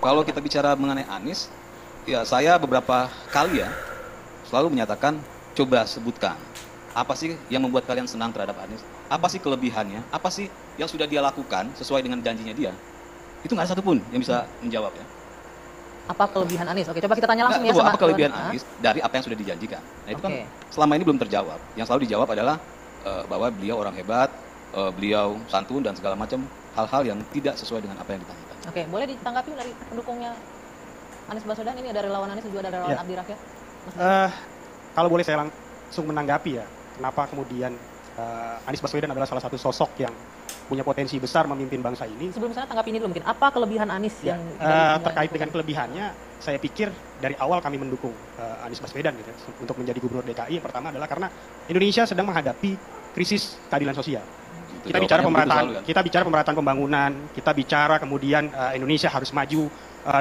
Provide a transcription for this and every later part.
Kalau kita bicara mengenai Anies, ya saya beberapa kali ya selalu menyatakan, coba sebutkan apa sih yang membuat kalian senang terhadap Anies? Apa sih kelebihannya? Apa sih yang sudah dia lakukan sesuai dengan janjinya dia? Itu nggak ada satupun yang bisa menjawab ya. Apa kelebihan Anies? Oke, coba kita tanya langsung Nggak, ya apa sama kelebihan Tuan. Anies dari apa yang sudah dijanjikan. Nah itu kan Oke. selama ini belum terjawab. Yang selalu dijawab adalah bahwa beliau orang hebat, beliau santun dan segala macam hal-hal yang tidak sesuai dengan apa yang ditanyakan. Oke, boleh ditanggapi dari pendukungnya Anies Baswedan, ini ada relawan Anies dan juga ada relawan Ya. Abdi Rakyat. Mas Kalau boleh saya langsung menanggapi ya, kenapa kemudian Anies Baswedan adalah salah satu sosok yang punya potensi besar memimpin bangsa ini. Sebelum sana tanggapi ini dulu mungkin. Apa kelebihan Anies Ya, yang terkait dengan kelebihannya, saya pikir dari awal kami mendukung Anies Baswedan gitu, untuk menjadi gubernur DKI. Yang pertama adalah karena Indonesia sedang menghadapi krisis keadilan sosial. Gitu, Kita bicara jawabannya begitu pemerataan, selalu, kan? kita bicara pemerataan pembangunan, kita bicara kemudian Indonesia harus maju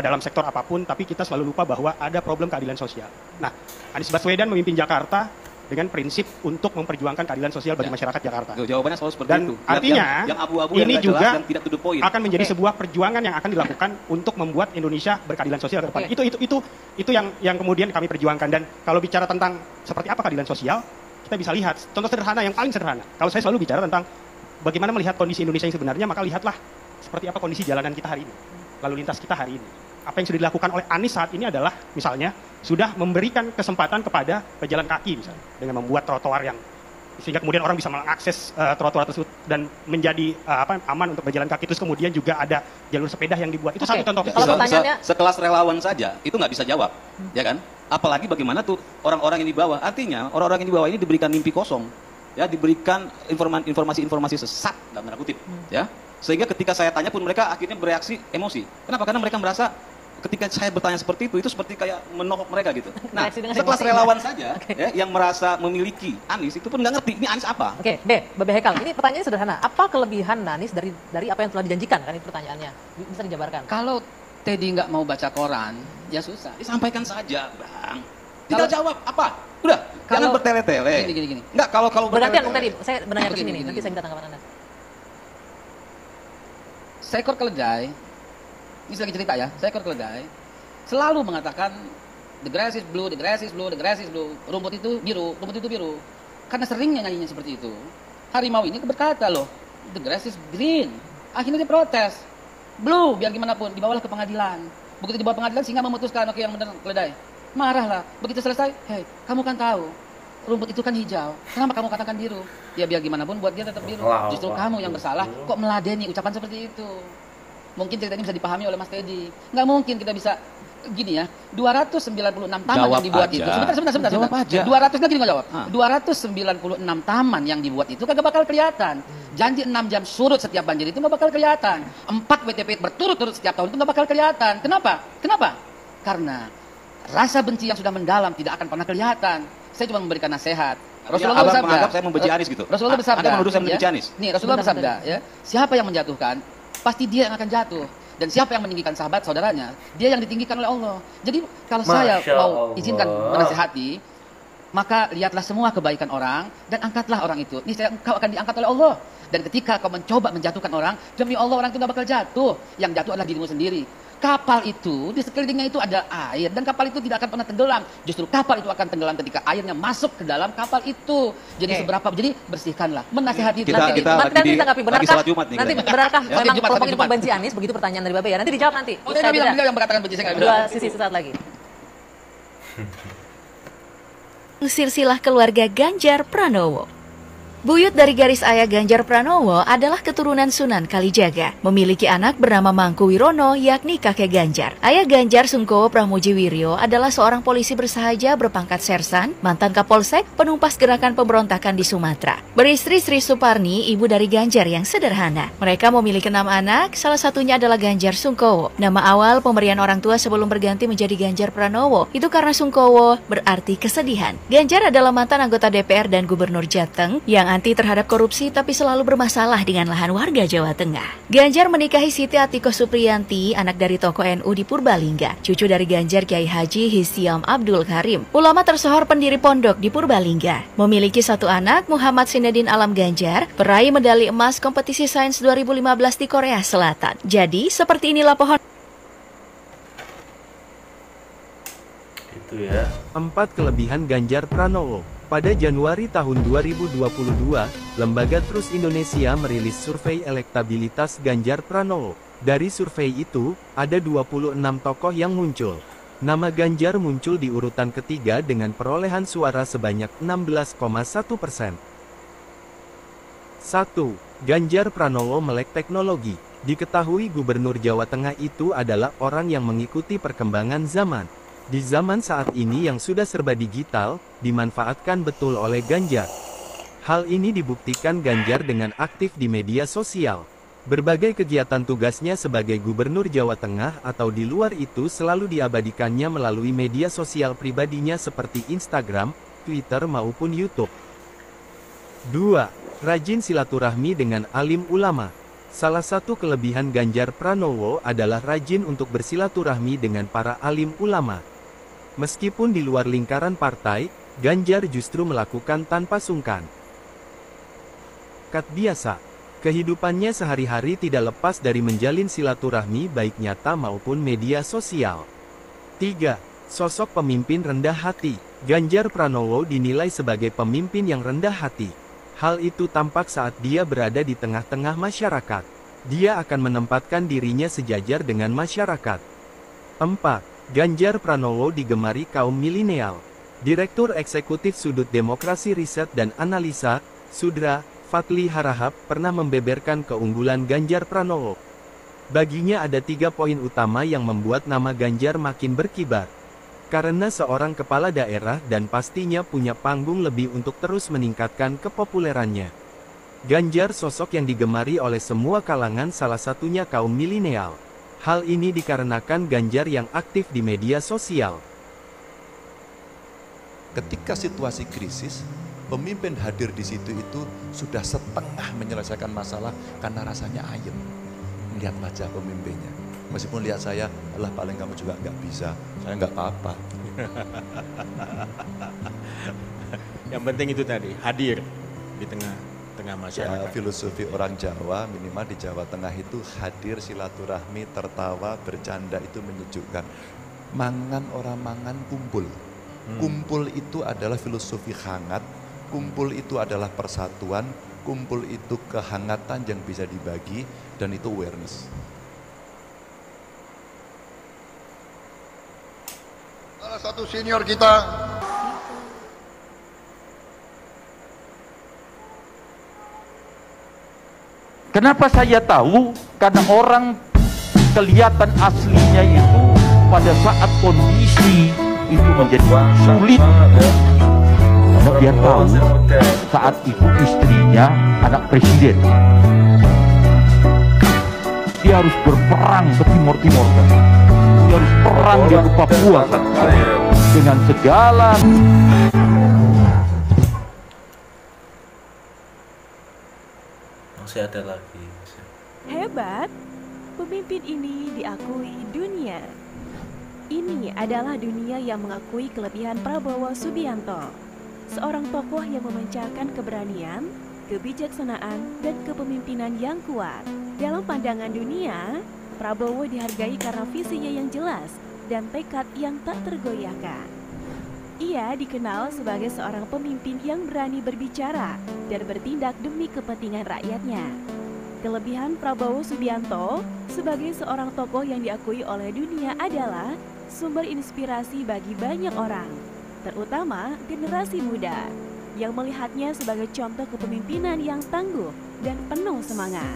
dalam sektor apapun, tapi kita selalu lupa bahwa ada problem keadilan sosial. Nah, Anies Baswedan memimpin Jakarta dengan prinsip untuk memperjuangkan keadilan sosial bagi Ya. masyarakat Jakarta. Tuh, jawabannya selalu seperti Dan itu. artinya yang abu-abu ini yang nggak juga jelas dan tidak to the point. akan menjadi Oke. sebuah perjuangan yang akan dilakukan untuk membuat Indonesia berkeadilan sosial ke depan. Oke. Itu yang kemudian kami perjuangkan. Dan kalau bicara tentang seperti apa keadilan sosial, kita bisa lihat contoh sederhana yang paling sederhana. Kalau saya selalu bicara tentang bagaimana melihat kondisi Indonesia yang sebenarnya, maka lihatlah seperti apa kondisi jalanan kita hari ini, lalu lintas kita hari ini. Apa yang sudah dilakukan oleh Anies saat ini adalah misalnya sudah memberikan kesempatan kepada pejalan kaki misalnya dengan membuat trotoar yang sehingga kemudian orang bisa mengakses trotoar tersebut dan menjadi aman untuk berjalan kaki. Terus kemudian juga ada jalur sepeda yang dibuat. Itu Oke. satu contoh. Kalau pertanyaannya- Sekelas relawan saja itu nggak bisa jawab, ya kan? Apalagi bagaimana tuh orang-orang yang di bawah. Artinya orang-orang yang di bawah ini diberikan mimpi kosong, ya, diberikan informasi-informasi sesat dalam tanda kutip, ya. Sehingga ketika saya tanya pun mereka akhirnya bereaksi emosi. Kenapa? Karena mereka merasa ketika saya bertanya seperti itu seperti kayak menohok mereka gitu. Nah, Bereaksi dengan sekelas emosi. relawan saja, Oke. ya, yang merasa memiliki Anies itu pun nggak ngerti ini Anies apa. Oke, Babe Hekal. Ini pertanyaannya sederhana. Apa kelebihan Anies dari apa yang telah dijanjikan? Kan itu pertanyaannya. Bisa dijabarkan. Kalau Teddy nggak mau baca koran, ya susah. Disampaikan saja, Bang. Tinggal Kalau- jawab apa? Udah, jangan Kalau- bertele-tele. Gini. Enggak, kalau Bergantian Bung bertele-tele. Teddy. Saya menanya ke Begini, sini. begini, Nanti begini. saya minta tanggapan Anda. Seekor keledai, ini lagi cerita ya, seekor keledai selalu mengatakan the grass is blue, the grass is blue, the grass is blue. Rumput itu biru, rumput itu biru. Karena seringnya nyanyinya seperti itu. Harimau ini berkata loh, the grass is green. Akhirnya dia protes. Blue, biar gimana pun, dibawalah ke pengadilan. Begitu dibawa pengadilan, singa memutuskan, oke yang benar keledai. Marahlah. Begitu selesai, hei, kamu kan tahu, rumput itu kan hijau. Kenapa kamu katakan biru? Ya biar gimana pun buat dia tetap biru. Wow, Justru wow. kamu yang bersalah, kok meladeni ucapan seperti itu. Mungkin cerita ini bisa dipahami oleh Mas Teddy. Nggak mungkin kita bisa gini ya, 296 taman Jawab yang dibuat aja. itu. Sebentar. Jawab aja. 200 lagi nggak jawab. Ah. 296 taman yang dibuat itu kagak bakal kelihatan. Janji 6 jam surut setiap banjir itu nggak bakal kelihatan. 4 WTP berturut-turut setiap tahun itu nggak bakal kelihatan. Kenapa? Karena rasa benci yang sudah mendalam tidak akan pernah kelihatan. Saya cuma memberikan nasihat. Rasulullah Abang bersabda, menganggap saya membenci Anies gitu. Rasulullah bersabda, Anda menuduh saya membenci ya. Anies? Nih, Rasulullah Bentar, bersabda, ya, siapa yang menjatuhkan, pasti dia yang akan jatuh. Dan siapa yang meninggikan sahabat saudaranya, dia yang ditinggikan oleh Allah. Jadi kalau saya Masya mau Allah. izinkan menasihati, maka lihatlah semua kebaikan orang dan angkatlah orang itu. Kau akan diangkat oleh Allah. Dan ketika kau mencoba menjatuhkan orang, demi Allah orang itu nggak bakal jatuh. Yang jatuh adalah dirimu sendiri. Kapal itu di sekelilingnya itu ada air dan kapal itu tidak akan pernah tenggelam. Justru kapal itu akan tenggelam ketika airnya masuk ke dalam kapal itu. Jadi Oke. jadi bersihkanlah, menasihati. Kita- nanti- kita Nanti lagi tanggapi. lagi Benarkah? sholat Jumat nih, Nanti kira-kira. benarkah Ya, memang Jumat, kelompok ini Jumat. membenci Anies? Begitu pertanyaan dari Babe ya. Nanti dijawab nanti. Oh, dia bilang yang mengatakan benci saya nggak Dua bilang. sisi sesaat lagi. Silsilah keluarga Ganjar Pranowo. Buyut dari garis ayah Ganjar Pranowo adalah keturunan Sunan Kalijaga. Memiliki anak bernama Mangku Wirono, yakni kakek Ganjar. Ayah Ganjar, Sungkowo Pramujiwiryo, adalah seorang polisi bersahaja berpangkat sersan, mantan kapolsek, penumpas gerakan pemberontakan di Sumatera. Beristri Sri Suparni, ibu dari Ganjar yang sederhana. Mereka memiliki 6 anak, salah satunya adalah Ganjar Sungkowo. Nama awal pemberian orang tua sebelum berganti menjadi Ganjar Pranowo itu karena Sungkowo berarti kesedihan. Ganjar adalah mantan anggota DPR dan gubernur Jateng yang anti terhadap korupsi tapi selalu bermasalah dengan lahan warga Jawa Tengah. Ganjar menikahi Siti Atikoh Supriyanti, anak dari tokoh NU di Purbalingga, cucu dari Ganjar Kiai Haji Hisiam Abdul Karim, ulama tersohor pendiri pondok di Purbalingga. Memiliki satu anak, Muhammad Sinedin Alam Ganjar, peraih medali emas kompetisi sains 2015 di Korea Selatan. Jadi, seperti inilah pohon Itu ya. 4 kelebihan Ganjar Pranowo. Pada Januari tahun 2022, Lembaga Trust Indonesia merilis survei elektabilitas Ganjar Pranowo. Dari survei itu, ada 26 tokoh yang muncul. Nama Ganjar muncul di urutan ketiga dengan perolehan suara sebanyak 16,1%. 1. Ganjar Pranowo melek teknologi. Diketahui Gubernur Jawa Tengah itu adalah orang yang mengikuti perkembangan zaman. Di zaman saat ini yang sudah serba digital, dimanfaatkan betul oleh Ganjar. Hal ini dibuktikan Ganjar dengan aktif di media sosial. Berbagai kegiatan tugasnya sebagai Gubernur Jawa Tengah atau di luar itu selalu diabadikannya melalui media sosial pribadinya seperti Instagram, Twitter maupun YouTube. 2. Rajin silaturahmi dengan alim ulama. Salah satu kelebihan Ganjar Pranowo adalah rajin untuk bersilaturahmi dengan para alim ulama. Meskipun di luar lingkaran partai, Ganjar justru melakukan tanpa sungkan. Kat biasa, kehidupannya sehari-hari tidak lepas dari menjalin silaturahmi baik nyata maupun media sosial. 3. Sosok pemimpin rendah hati. Ganjar Pranowo dinilai sebagai pemimpin yang rendah hati. Hal itu tampak saat dia berada di tengah-tengah masyarakat. Dia akan menempatkan dirinya sejajar dengan masyarakat. 4. Ganjar Pranowo digemari kaum milenial. Direktur Eksekutif Sudut Demokrasi Riset dan Analisa, Sudra, Fadli Harahap, pernah membeberkan keunggulan Ganjar Pranowo. Baginya ada 3 poin utama yang membuat nama Ganjar makin berkibar. Karena seorang kepala daerah dan pastinya punya panggung lebih untuk terus meningkatkan kepopulerannya. Ganjar sosok yang digemari oleh semua kalangan, salah satunya kaum milenial. Hal ini dikarenakan Ganjar yang aktif di media sosial. Ketika situasi krisis, pemimpin hadir di situ itu sudah setengah menyelesaikan masalah karena rasanya ayem. Lihat wajah pemimpinnya. Meskipun lihat saya, alah paling kamu juga nggak bisa, saya nggak apa-apa. Yang penting itu tadi, hadir di tengah masyarakat. Ya, filosofi orang Jawa, minimal di Jawa Tengah itu hadir, silaturahmi, tertawa, bercanda itu menyejukkan. Mangan orang mangan kumpul. Kumpul itu adalah filosofi hangat, kumpul itu adalah persatuan, kumpul itu kehangatan yang bisa dibagi, dan itu awareness. Salah satu senior kita kenapa saya tahu? Karena orang kelihatan aslinya itu pada saat kondisi itu menjadi sulit. Karena dia tahu saat itu istrinya anak presiden. Dia harus berperang ke Timur kan. Dia harus perang dia ke Papua kan. Dengan segala Masih ada lagi. Hebat, pemimpin ini diakui dunia. Ini adalah dunia yang mengakui kelebihan Prabowo Subianto, seorang tokoh yang memancarkan keberanian, kebijaksanaan, dan kepemimpinan yang kuat. Dalam pandangan dunia, Prabowo dihargai karena visinya yang jelas dan tekad yang tak tergoyahkan. Ia dikenal sebagai seorang pemimpin yang berani berbicara dan bertindak demi kepentingan rakyatnya. Kelebihan Prabowo Subianto sebagai seorang tokoh yang diakui oleh dunia adalah sumber inspirasi bagi banyak orang, terutama generasi muda, yang melihatnya sebagai contoh kepemimpinan yang tangguh dan penuh semangat.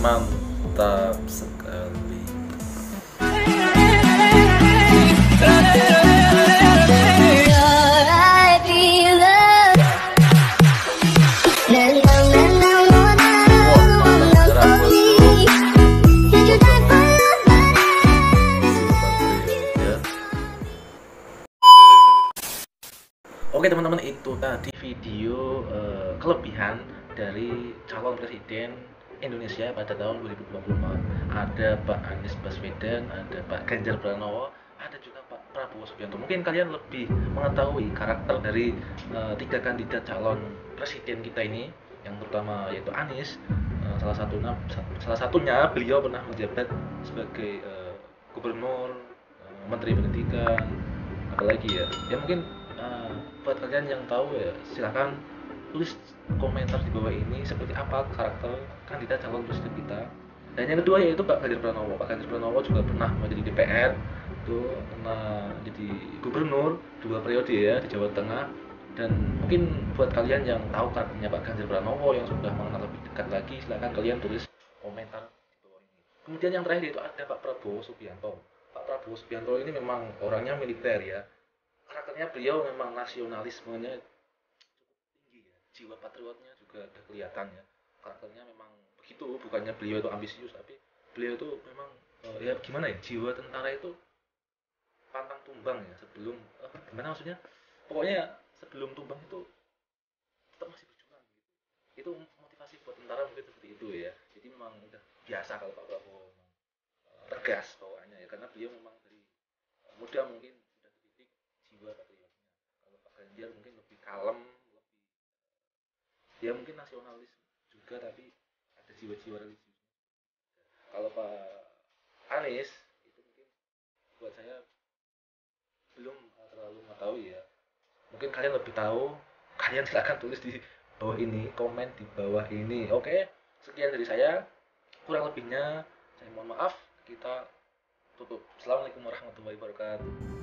Mantap sekali. Oke teman-teman, itu tadi video kelebihan dari calon presiden Indonesia pada tahun 2024. Ada Pak Anies Baswedan, ada Pak Ganjar Pranowo, ada juga Pak Prabowo Subianto. Mungkin kalian lebih mengetahui karakter dari 3 kandidat calon presiden kita ini, yang pertama yaitu Anies, salah satunya beliau pernah menjabat sebagai gubernur, menteri pendidikan, apalagi ya mungkin buat kalian yang tahu ya silakan tulis komentar di bawah ini seperti apa karakter kandidat calon presiden kita. Dan yang kedua yaitu Pak Ganjar Pranowo. Pak Ganjar Pranowo juga pernah menjadi DPR, itu pernah jadi gubernur 2 periode ya di Jawa Tengah. Dan mungkin buat kalian yang tahu karakternya Pak Ganjar Pranowo yang sudah mengenal lebih dekat lagi, silakan kalian tulis komentar di bawah ini. Kemudian yang terakhir itu ada Pak Prabowo Subianto. Pak Prabowo Subianto ini memang orangnya militer ya. Karakternya beliau memang nasionalismenya cukup tinggi ya. Jiwa patriotnya juga udah kelihatan ya. Karakternya memang begitu, bukannya beliau itu ambisius, tapi beliau itu memang ya gimana ya, jiwa tentara itu pantang tumbang ya sebelum gimana maksudnya? Pokoknya sebelum tumbang itu tetap masih berjuang gitu. Itu motivasi buat tentara mungkin seperti itu ya. Jadi memang udah biasa kalau Pak Prabowo memang tegas bawaannya ya, karena beliau memang dari muda mungkin sudah terdidik jiwa patriotnya. Kalau Pak Ganjar mungkin lebih kalem, lebih ya mungkin nasionalis juga, tapi ada jiwa-jiwa religius. Kalau Pak Anies itu mungkin buat saya belum terlalu mengetahui ya. Mungkin kalian lebih tahu, kalian silahkan tulis di bawah ini, komen di bawah ini. Oke, sekian dari saya. Kurang lebihnya saya mohon maaf. Kita tutup. Assalamualaikum warahmatullahi wabarakatuh.